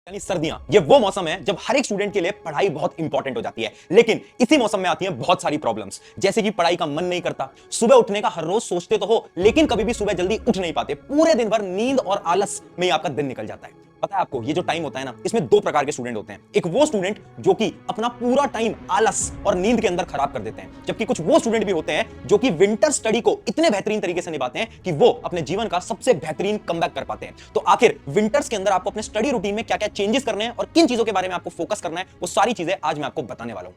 यानी सर्दियां ये वो मौसम है जब हर एक स्टूडेंट के लिए पढ़ाई बहुत इंपॉर्टेंट हो जाती है। लेकिन इसी मौसम में आती हैं बहुत सारी प्रॉब्लम्स, जैसे कि पढ़ाई का मन नहीं करता, सुबह उठने का हर रोज सोचते तो हो लेकिन कभी भी सुबह जल्दी उठ नहीं पाते, पूरे दिन भर नींद और आलस में ही आपका दिन निकल जाता है। पता है आपको ये जो टाइम होता है ना, इसमें दो प्रकार के स्टूडेंट होते हैं। एक वो स्टूडेंट जो कि अपना पूरा टाइम आलस और नींद के अंदर खराब कर देते हैं, जबकि कुछ वो स्टूडेंट भी होते हैं जो कि विंटर स्टडी को इतने बेहतरीन तरीके से निभाते हैं कि वो अपने जीवन का सबसे बेहतरीन कमबैक कर पाते हैं। तो आखिर विंटर्स के अंदर आपको अपने स्टडी रूटीन में क्या क्या चेंजेस करने हैं और किन चीजों के बारे में आपको फोकस करना है, वो सारी चीजें आज मैं आपको बताने वाला हूं।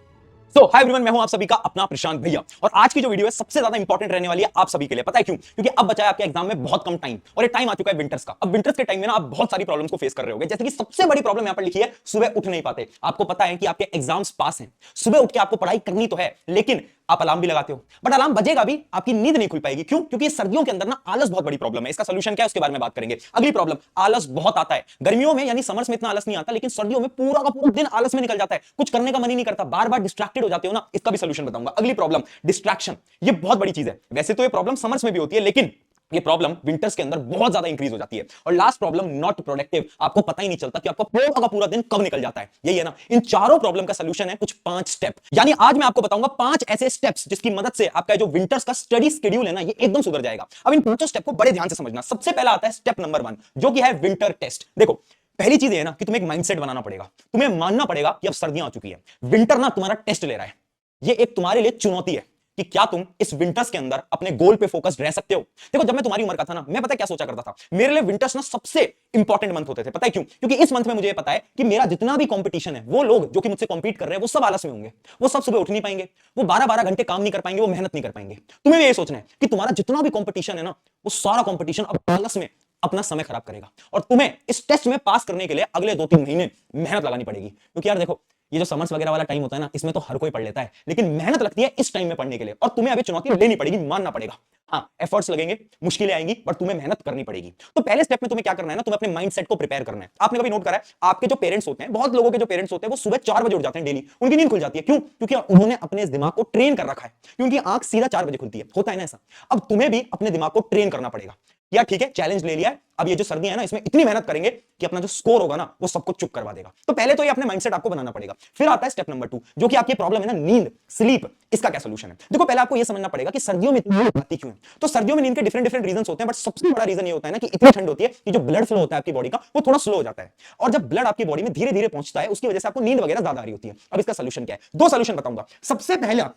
हाय एवरीवन, मैं हूं आप सभी का अपना प्रशांत भैया, और आज की जो वीडियो है सबसे ज्यादा इंपॉर्टेंट रहने वाली है आप सभी के लिए। पता है क्यों? क्योंकि अब बचा है आपके एग्जाम में बहुत कम टाइम, और ये टाइम आ चुका है विंटर्स का। अब विंटर्स के टाइम में ना आप बहुत सारी प्रॉब्लम्स को फेस कर रहे होंगे, जैसे कि सबसे बड़ी प्रॉब्लम यहां पर लिखी है, सुबह उठ नहीं पाते। आपको पता है कि आपके एग्जाम्स पास हैं, सुबह उठ के आपको पढ़ाई करनी तो है, लेकिन आप अलार्म भी लगाते हो, बट अलार्म बजेगा भी, आपकी नींद नहीं खुल पाएगी। क्यों? क्योंकि सर्दियों के अंदर ना आलस बहुत बड़ी प्रॉब्लम है। इसका सोल्यूशन क्या है उसके बारे में बात करेंगे। अगली प्रॉब्लम, आलस बहुत आता है। गर्मियों में यानी समर्स में इतना आलस नहीं आता, लेकिन सर्दियों में पूरा का पूरा दिन आलस में निकल जाता है, कुछ करने का मन ही नहीं करता, बार बार डिस्ट्रैक्टेड हो जाते हो ना, इसका भी सोल्यूशन बताऊंगा। अगली प्रॉब्लम, डिस्ट्रैक्शन। ये बहुत बड़ी चीज है। वैसे तो ये प्रॉब्लम समर्स में भी होती है, लेकिन ये प्रॉब्लम विंटर्स के अंदर बहुत ज्यादा इंक्रीज हो जाती है। और लास्ट प्रॉब्लम, नॉट प्रोडक्टिव। आपको पता ही नहीं चलता कि आपका पूरा का पूरा दिन कब निकल जाता है। यही है ना। इन चारों प्रॉब्लम का सलूशन है कुछ 5 स्टेप। यानी आज मैं आपको बताऊंगा 5 ऐसे स्टेप्स जिसकी मदद से आपका जो विंटर्स का स्टडी शेड्यूल है ना, ये एकदम सुधर जाएगा। अब इन पांचों स्टेप को बड़े ध्यान से समझना। सबसे पहला आता है स्टेप नंबर 1, जो कि है विंटर टेस्ट। देखो, पहली चीज है ना कि तुम्हें एक माइंडसेट बनाना पड़ेगा। तुम्हें मानना पड़ेगा कि अब सर्दियां आ चुकी है, विंटर ना तुम्हारा टेस्ट ले रहा है। ये एक तुम्हारे लिए चुनौती है कि क्या तुम इस विंटर्स के अंदर अपने गोल पे फोकस्ड रह सकते हो। देखो, जब मैं तुम्हारी उम्र का था ना, मैं पता है क्या सोचा करता था, मेरे लिए विंटर्स ना सबसे इंपॉर्टेंट मंथ होते थे। पता है क्यों? क्योंकि इस मंथ में मुझे पता है कि मेरा जितना भी कंपटीशन है, वो लोग जो कि मुझसे कॉम्पीट कर रहे हैं, वो सब आलस में होंगे, वो सब सुबह उठ नहीं पाएंगे, वो 12-12 घंटे काम नहीं कर पाएंगे, वो मेहनत नहीं कर पाएंगे। तुम्हें भी ये सोचना है कि तुम्हारा जितना भी कंपटीशन है ना, वो सारा कंपटीशन अब आलस में अपना समय खराब करेगा, और तुम्हें इस टेस्ट में पास करने के लिए अगले 2-3 महीने मेहनत लगानी पड़ेगी। क्योंकि यार देखो, ये जो समर्स वगैरह वाला टाइम होता है ना, इसमें तो हर कोई पढ़ लेता है, लेकिन मेहनत लगती है इस टाइम में पढ़ने के लिए, और तुम्हें अभी चुनौती लेनी पड़ेगी, मानना पड़ेगा। हाँ, एफर्ट्स लगेंगे, मुश्किलें आएंगी, पर तुम्हें मेहनत करनी पड़ेगी। तो पहले स्टेप में तुम्हें क्या करना है ना, तुम्हें अपने माइंडसेट को प्रिपेयर करना है। आपने कभी नोट करा है, आपके जो पेरेंट्स होते हैं, बहुत लोगों के जो पेरेंट्स होते हैं, वो सुबह 4 बजे उठ जाते हैं डेली, उनकी नींद खुल जाती है। क्यों? क्योंकि उन्होंने अपने दिमाग को ट्रेन कर रखा है, क्योंकि आंख सीधा 4 बजे खुलती है, होता है ना ऐसा। अब तुम्हें भी अपने दिमाग को ट्रेन करना पड़ेगा। यार ठीक है, चैलेंज ले लिया है, अब ये जो सर्दियां है ना, इसमें इतनी मेहनत करेंगे कि अपना जो स्कोर होगा ना, वो सबको चुप करवा देगा। तो पहले तो ये अपने माइंडसेट आपको बनाना पड़ेगा। फिर आता है स्टेप नंबर 2, जो कि आपकी प्रॉब्लम है ना, नींद, स्लीप। इसका क्या सोल्यूशन है? देखो, पहले आपको ये समझना पड़ेगा कि सर्दियों में इतनी आती क्यों है। तो सर्दियों में नींद के डिफरेंट डिफरेंट रीजन होते हैं, बट सबसे बड़ा रीजन ये होता है ना कि इतनी ठंड होती है कि जो ब्लड फ्लो होता है आपकी बॉडी का, वो थोड़ा स्लो हो जाता है, और जब ब्लड आपकी बॉडी में धीरे धीरे पहुंचता है, उसकी वजह से आपको नींद वगैरह ज्यादा आ रही होती है। अब इसका सोल्यूशन क्या है? 2 सोल्यूशन बताऊंगा। सबसे पहला,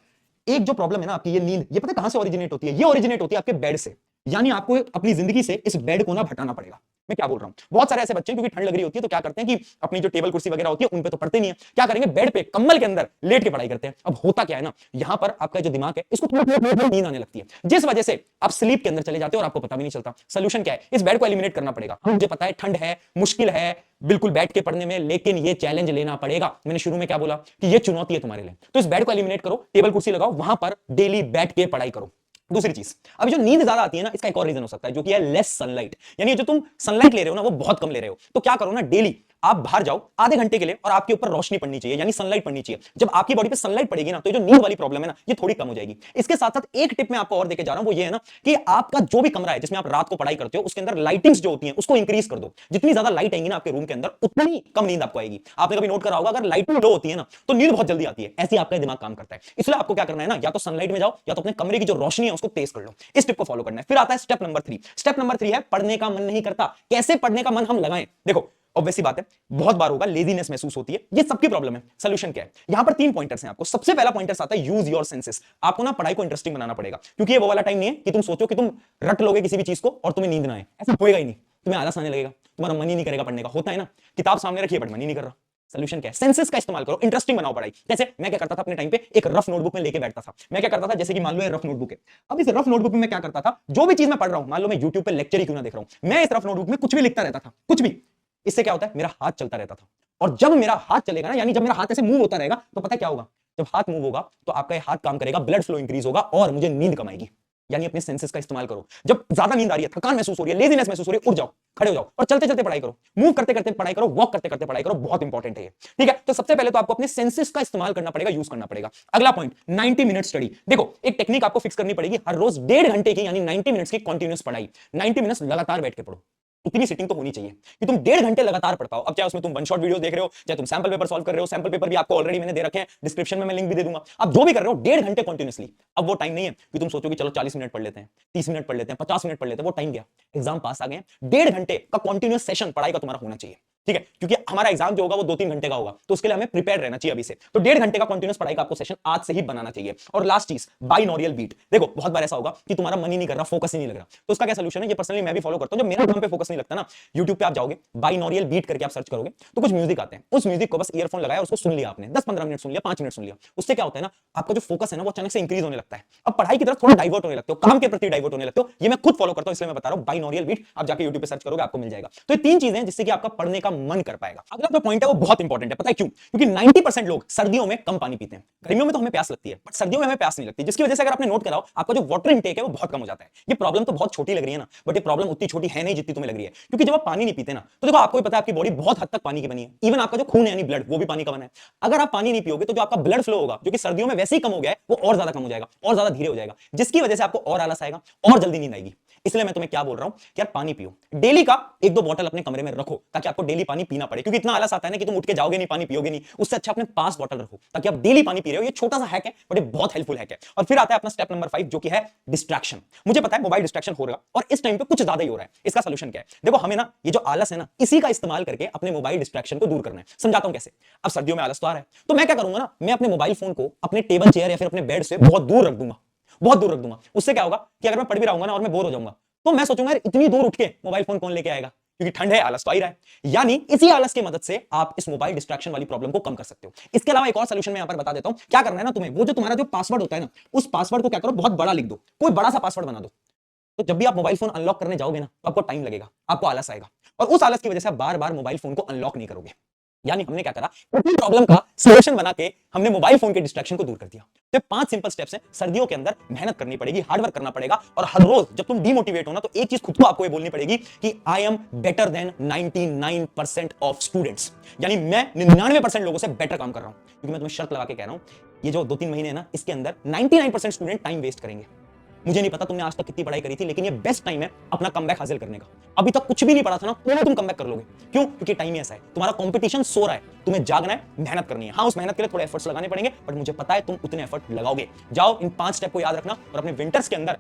एक जो प्रॉब्लम है ना आपकी, ये नींद, ये पता है कहां से ओरिजिनेट होती है? ये ओरिजिनेट होती है आपके बेड से। यानी आपको अपनी जिंदगी से इस बेड को ना हटाना पड़ेगा। मैं क्या बोल रहा हूं, बहुत सारे ऐसे बच्चे, क्योंकि ठंड लग रही होती है, तो क्या करते हैं कि अपनी जो टेबल कुर्सी वगैरह होती है, उन पे तो पढ़ते नहीं है, क्या करेंगे, बेड पे कंबल के अंदर लेट के पढ़ाई करते हैं। अब होता क्या है ना, यहां पर आपका जो दिमाग है, इसको थोड़ा नींद आने लगती है, जिस वजह से आप स्लीप के अंदर चले जाते हो और आपको पता भी नहीं चलता। सोल्यूशन क्या है? इस बेड को एलिमिनेट करना पड़ेगा। मुझे पता है ठंड है, मुश्किल है बिल्कुल बैठ के पढ़ने में, लेकिन ये चैलेंज लेना पड़ेगा। मैंने शुरू में क्या बोला कि ये चुनौती है तुम्हारे लिए। तो इस बेड को एलिमिनेट करो, टेबल कुर्सी लगाओ, वहां पर डेली बैठ के पढ़ाई करो। दूसरी चीज, अभी जो नींद ज्यादा आती है ना, इसका एक और रीजन हो सकता है, जो कि है लेस सनलाइट। यानी जो तुम सनलाइट ले रहे हो ना, वो बहुत कम ले रहे हो। तो क्या करो ना, डेली आप बाहर जाओ आधे घंटे के लिए, और आपके ऊपर रोशनी पड़नी चाहिए, यानी सनलाइट पड़नी चाहिए। जब आपकी बॉडी पे सनलाइट पड़ेगी ना, तो ये जो नींद वाली प्रॉब्लम है ना, ये थोड़ी कम हो जाएगी। इसके साथ साथ एक टिप मैं आपको और देके जा रहा हूं, वो ये है ना कि आपका जो भी कमरा है जिसमें आप रात को पढ़ाई करते हो, उसके अंदर लाइटिंग्स जो होती हैं उसको इंक्रीज कर दो। जितनी ज्यादा लाइट आएंगी ना आपके रूम के अंदर, उतनी कम नींद आपको आएगी। आपने कभी नोट करा होगा, अगर लाइटिंग लो होती है ना, तो नींद बहुत जल्दी आती है। ऐसे आपका दिमाग काम करता है। इसलिए आपको क्या करना है ना, या तो सनलाइट में जाओ, या तो अपने कमरे की जो रोशनी है उसको तेज कर लो। इस टिप को फॉलो करना है। फिर आता है स्टेप नंबर 3। स्टेप नंबर 3 है, पढ़ने का मन नहीं करता। कैसे पढ़ने का मन हम लगाएं? देखो, ऑब्वियस सी बात है, बहुत बार होगा, लेजीनेस महसूस होती है, ये सबकी प्रॉब्लम है। सोल्यूशन क्या है? यहां पर 3 पॉइंटर्स हैं आपको। सबसे पहला पॉइंटर्स आता है, यूज योर सेंसेस। आपको ना पढ़ाई को इंटरेस्टिंग बनाना पड़ेगा, क्योंकि ये वो वाला टाइम नहीं है कि तुम सोचो कि तुम रट लोगे किसी भी चीज को और तुम्हें नींद ना आए। ऐसा होएगा ही नहीं। तुम्हें आलस आने लगेगा, तुम्हारा मन ही नहीं करेगा पढ़ने का। होता है ना, किताब सामने रखिए बट मन ही नहीं कर रहा। सोल्यूशन क्या है? सेंसेस का इस्तेमाल करो, इंटरेस्टिंग बनाओ पढ़ाई। जैसे मैं क्या करता था अपने टाइम पे, एक रफ नोटबुक में लेके बैठता था। मैं क्या करता था, जैसे कि मान लो ये रफ नोटबुक है, अब इस रफ नोटबुक में मैं क्या करता था, जो भी चीज मैं पढ़ रहा हूं, मान लो मैं यूट्यूब पे लेक्चर ही क्यों ना देख रहा हूं, मैं इस रफ नोटबुक में कुछ भी लिखता रहता था, कुछ भी। इससे क्या होता है, मेरा हाथ चलता रहता था, और जब मेरा हाथ चलेगा ना, यानी जब मेरा हाथ ऐसे मूव होता रहेगा, तो पता है क्या होगा, जब हाथ मूव होगा तो आपका ये हाथ काम करेगा, ब्लड फ्लो इंक्रीज होगा, और मुझे नींद कम आएगी। यानी अपने सेंसेस का इस्तेमाल करो। जब ज्यादा नींद आ रही है, थकान महसूस हो रही है, लेजीनेस महसूस हो रही है, उठ जाओ, खड़े हो जाओ, और चलते चलते पढ़ाई करो, मूव करते करते पढ़ाई करो, वॉक करते करते पढ़ाई करो। बहुत इंपॉर्टेंट है ये, ठीक है। तो सबसे पहले तो आपको अपने सेंसेस का इस्तेमाल करना पड़ेगा, यूज करना पड़ेगा। अगला पॉइंट, 90 मिनट स्टडी। देखो, एक टेक्निक आपको फिक्स करनी पड़ेगी, हर रोज 1.5 घंटे की, यानी 90 मिनट्स की कंटिन्यूअस पढ़ाई। 90 मिनट्स लगातार बैठ के पढ़ो। उतनी सिटिंग तो होनी चाहिए कि तुम 1.5 घंटे लगातार पढ़ पाओ। अब चाहे उसमें तुम वन शॉट वीडियो देख रहे हो, चाहे तुम सैंपल पेपर सॉल्व कर रहे हो, सैंपल पेपर भी आपको ऑलरेडी मैंने दे रखे हैं, डिस्क्रिप्शन में मैं लिंक भी दे दूंगा। आप जो भी कर रहे हो 1.5 घंटे कंटिन्यूअसली। अब वो टाइम नहीं है कि तुम सोचो कि चलो 40 मिनट पढ़ लेते हैं, 30 मिनट पढ़ लेते हैं, 50 मिनट पढ़ लेते हैं, वो टाइम गया, एग्जाम पास आ गए। 1.5 घंटे का कंटिन्यूअस सेशन पढ़ाई का तुम्हारा होना चाहिए, ठीक है, क्योंकि हमारा एग्जाम जो होगा वो 2-3 घंटे का होगा, तो उसके लिए हमें प्रिपेयर रहना चाहिए अभी से। तो 1.5 घंटे का कंटिन्यूअस पढ़ाई का आपको सेशन आज से ही बनाना चाहिए। और लास्ट चीज, बाइनोरियल बीट। देखो बहुत बार ऐसा होगा कि तुम्हारा मन ही नहीं कर रहा, फोकस ही नहीं लग रहा, तो उसका क्या सोल्यूशन है, ये पर्सनली मैं भी फॉलो करता हूं। जब मेरे काम पे फोकस नहीं लगता ना, यूट्यूब पे आप जाओगे, बाइनोरियल बीट करके आप सर्च करोगे तो कुछ म्यूजिक आते हैं, उस म्यूजिक को बस ईयरफोन लगाया, उसको सुन लिया आपने, 10-15 मिनट सुन लिया, 5 मिनट सुन लिया, उससे क्या होता है ना, आपका जो फोकस है ना वो अचानक से इंक्रीज होने लगता है। अब पढ़ाई की तरफ थोड़ा डाइवर्ट होने लगते हो, काम के प्रति डाइवर्ट होने लगते हो। ये मैं खुद फॉलो करता हूं, इसलिए मैं बता रहा हूं बाइनोरियल बीट। आप जाके यूट्यूब पे सर्च करोगे, आपको मिल जाएगा। तो ये 3 चीजें जिससे कि आपका पढ़ने का मन कर पाएगा। अगला जो पॉइंट है वो बहुत इंपॉर्टेंट है, पता है क्यों? क्योंकि 90% लोग सर्दियों में कम पानी पीते हैं। गर्मियों में तो हमें प्यास लगती है, बट सर्दियों में हमें प्यास नहीं लगती, जिसकी वजह से अगर आपने नोट कराओ, आपका जो वाटर इनटेक है वो बहुत कम हो जाता है। ये प्रॉब्लम तो बहुत छोटी लग रही है ना, बट ये प्रॉब्लम उतनी छोटी है नहीं जितनी तुम्हें लग रही है। क्योंकि जब आप पानी नहीं पीते ना, तो देखो आपको भी पता है आपकी बॉडी बहुत हद तक पानी की बनी है। इवन आपका जो खून है यानी ब्लड, वो भी पानी का बना है। अगर आप पानी नहीं पियोगे तो जो आपका ब्लड फ्लो होगा, जो कि सर्दियों में वैसे ही कम हो गया है, वो और ज्यादा कम हो जाएगा, और ज्यादा धीरे हो जाएगा, जिसकी वजह से आपको और आलस आएगा और जल्दी नींद आएगी। इसलिए मैं तुम्हें क्या बोल रहा हूं कि यार पानी पियो, डेली का 1-2 बॉटल अपने कमरे में रखो, ताकि आपको डेली पानी पीना पड़े। क्योंकि इतना आलस आता है ना कि तुम उठ के जाओगे नहीं, पानी पियोगे नहीं, उससे अच्छा अपने पास बॉटल रखो ताकि आप डेली पानी पी रहे हो। ये छोटा सा हैक है, बट ये बहुत हेल्पफुल हैक है। और फिर आता है अपना स्टेप नंबर 5, जो कि है डिस्ट्रैक्शन। मुझे पता है मोबाइल डिस्ट्रैक्शन हो रहा है, और इस टाइम पे कुछ ज्यादा ही हो रहा है। इसका सोल्यूशन क्या है? देखो हमें ना ये जो आलस है ना, इसी का इस्तेमाल करके अपने मोबाइल डिस्ट्रैक्शन को दूर करना है। समझाता हूं कैसे। अब सर्दियों में आलस तो आ रहा है, तो मैं क्या करूंगा ना, मैं अपने मोबाइल फोन को अपने टेबल चेयर या फिर अपने बेड से बहुत दूर रख दूंगा, बहुत दूर रख दूंगा। उससे क्या होगा कि अगर मैं पढ़ भी रहा हूंगा ना और मैं बोर हो जाऊंगा, तो मैं सोचूंगा यार इतनी दूर उठ के मोबाइल फोन कौन लेके आएगा, क्योंकि ठंड है, आलस तो आ ही रहा है। यानी इसी आलस की मदद से आप इस मोबाइल डिस्ट्रैक्शन वाली प्रॉब्लम को कम कर सकते हो। इसके अलावा एक और सॉल्यूशन मैं यहां पर बता देता हूं। क्या करना है ना तुम्हें, वो जो तुम्हारा जो पासवर्ड होता है ना, उस पासवर्ड को क्या करो, बहुत बड़ा लिख दो, कोई बड़ा सा पासवर्ड बना दो। तो जब भी आप मोबाइल फोन अनलॉक करने जाओगे ना, तो आपको टाइम लगेगा, आपको आलस आएगा, और उस आलस की वजह से आप बार बार मोबाइल फोन को अनलॉक नहीं करोगे। यानी हमने क्या करा, इसी प्रॉब्लम का सॉल्यूशन बना के हमने मोबाइल फोन के डिस्ट्रैक्शन को दूर कर दिया। तो 5 सिंपल स्टेप्स हैं। सर्दियों के अंदर मेहनत करनी पड़ेगी, हार्ड वर्क करना पड़ेगा, और हर रोज जब तुम डिमोटिवेट हो ना, तो एक चीज खुद को आपको ये बोलनी पड़ेगी कि I am better than 99% of students. यानी मैं 99% लोगों से बेटर काम कर रहा हूं। क्योंकि मैं तुम्हें शर्त लगा के कह रहा हूं, ये जो 2-3 महीने है ना, इसके अंदर 99% स्टूडेंट टाइम वेस्ट करेंगे। मुझे नहीं पता तुमने आज तक कितनी पढ़ाई करी थी, लेकिन ये बेस्ट टाइम है अपना कमबैक हासिल करने का। अभी तक कुछ भी नहीं पढ़ा था ना, तो तुम कमबैक कर लोगे। क्यों? क्योंकि टाइम ही ऐसा है, तुम्हारा कंपटीशन सो रहा है, तुम्हें जागना है, मेहनत करनी है। हाँ, उस मेहनत के लिए थोड़े एफर्ट्स लगाने पड़ेंगे, बट मुझे पता है तुम उतने एफर्ट लगाओगे। जाओ, इन 5 स्टेप को याद रखना और अपने विंटर्स के अंदर